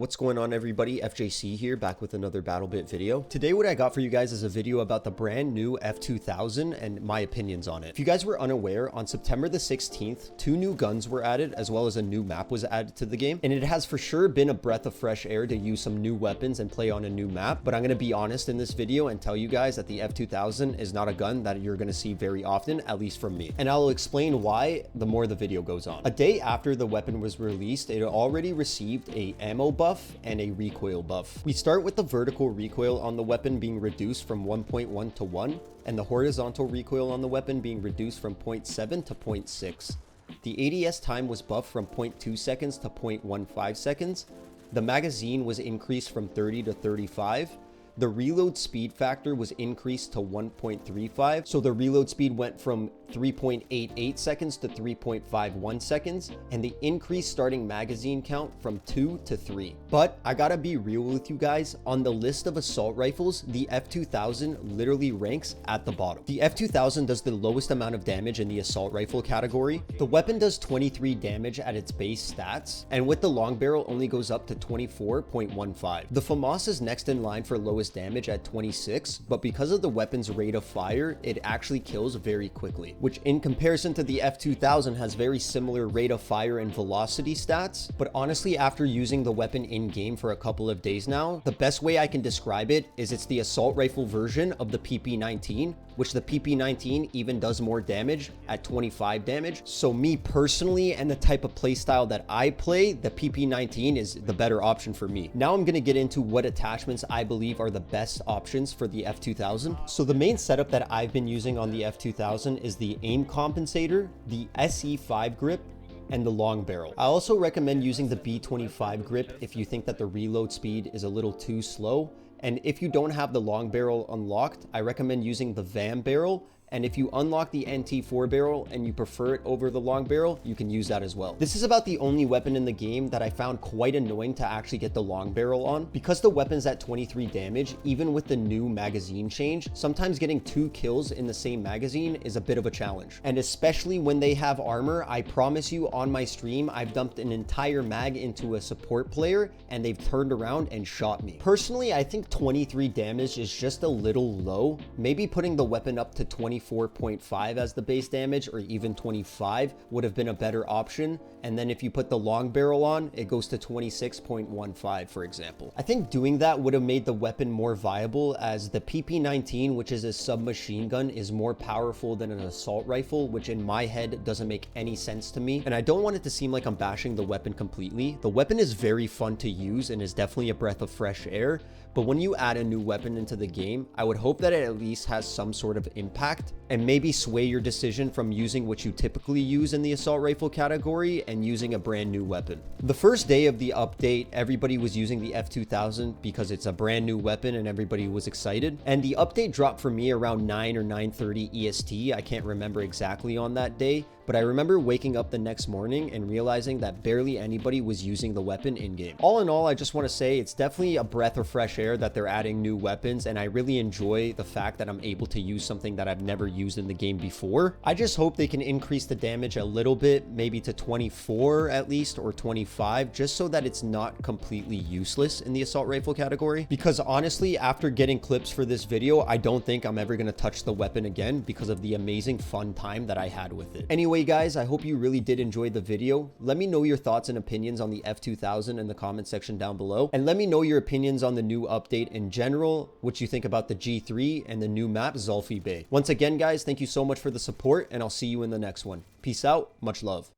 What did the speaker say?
What's going on, everybody? FJC here, back with another BattleBit video. Today what I got for you guys is a video about the brand new F2000 and my opinions on it. If you guys were unaware, on September the 16th, 2 new guns were added, as well as a new map was added to the game, and it has for sure been a breath of fresh air to use some new weapons and play on a new map. But I'm going to be honest in this video and tell you guys that the F2000 is not a gun that you're going to see very often, at least from me, and I'll explain why the more the video goes on. A day after the weapon was released, it already received a ammo buff and a recoil buff. We start with the vertical recoil on the weapon being reduced from 1.1 to 1, and the horizontal recoil on the weapon being reduced from 0.7 to 0.6. The ADS time was buffed from 0.2 seconds to 0.15 seconds. The magazine was increased from 30 to 35. The reload speed factor was increased to 1.35, so the reload speed went from 3.88 seconds to 3.51 seconds, and the increased starting magazine count from 2 to 3. But I gotta be real with you guys, on the list of assault rifles, the F2000 literally ranks at the bottom. The F2000 does the lowest amount of damage in the assault rifle category. The weapon does 23 damage at its base stats, and with the long barrel only goes up to 24.15. The FAMAS is next in line for lowest damage at 26, but because of the weapon's rate of fire, it actually kills very quickly, which in comparison to the F2000 has very similar rate of fire and velocity stats. But honestly, after using the weapon in game for a couple of days now, the best way I can describe it is it's the assault rifle version of the PP19, which the PP19 even does more damage at 25 damage. So me personally, and the type of playstyle that I play, the PP19 is the better option for me. Now I'm gonna get into what attachments I believe are the best options for the F2000. So the main setup that I've been using on the F2000 is the aim compensator, the SE5 grip, and the long barrel. I also recommend using the B25 grip if you think that the reload speed is a little too slow. And if you don't have the long barrel unlocked, I recommend using the VAM barrel. And if you unlock the NT4 barrel and you prefer it over the long barrel, you can use that as well. This is about the only weapon in the game that I found quite annoying to actually get the long barrel on. Because the weapon's at 23 damage, even with the new magazine change, sometimes getting 2 kills in the same magazine is a bit of a challenge. And especially when they have armor, I promise you on my stream, I've dumped an entire mag into a support player and they've turned around and shot me. Personally, I think 23 damage is just a little low. Maybe putting the weapon up to 24.5 as the base damage, or even 25 would have been a better option. And then if you put the long barrel on, it goes to 26.15, for example. I think doing that would have made the weapon more viable, as the PP19, which is a submachine gun, is more powerful than an assault rifle, which in my head doesn't make any sense to me. And I don't want it to seem like I'm bashing the weapon completely. The weapon is very fun to use and is definitely a breath of fresh air. But when you add a new weapon into the game, I would hope that it at least has some sort of impact and maybe sway your decision from using what you typically use in the assault rifle category and using a brand new weapon. The first day of the update, everybody was using the F2000 because it's a brand new weapon and everybody was excited. And the update dropped for me around 9 or 9:30 EST. I can't remember exactly on that day, but I remember waking up the next morning and realizing that barely anybody was using the weapon in-game. All in all, I just want to say it's definitely a breath of fresh air that they're adding new weapons, and I really enjoy the fact that I'm able to use something that I've never used in the game before. I just hope they can increase the damage a little bit, maybe to 24 at least, or 25, just so that it's not completely useless in the assault rifle category. Because honestly, after getting clips for this video, I don't think I'm ever going to touch the weapon again because of the amazing fun time that I had with it. Anyway, guys, I hope you really did enjoy the video. Let me know your thoughts and opinions on the F2000 in the comment section down below, and let me know your opinions on the new update in general, what you think about the G3 and the new map Zulfi Bay. Once again, guys, thank you so much for the support, and I'll see you in the next one. Peace out, much love.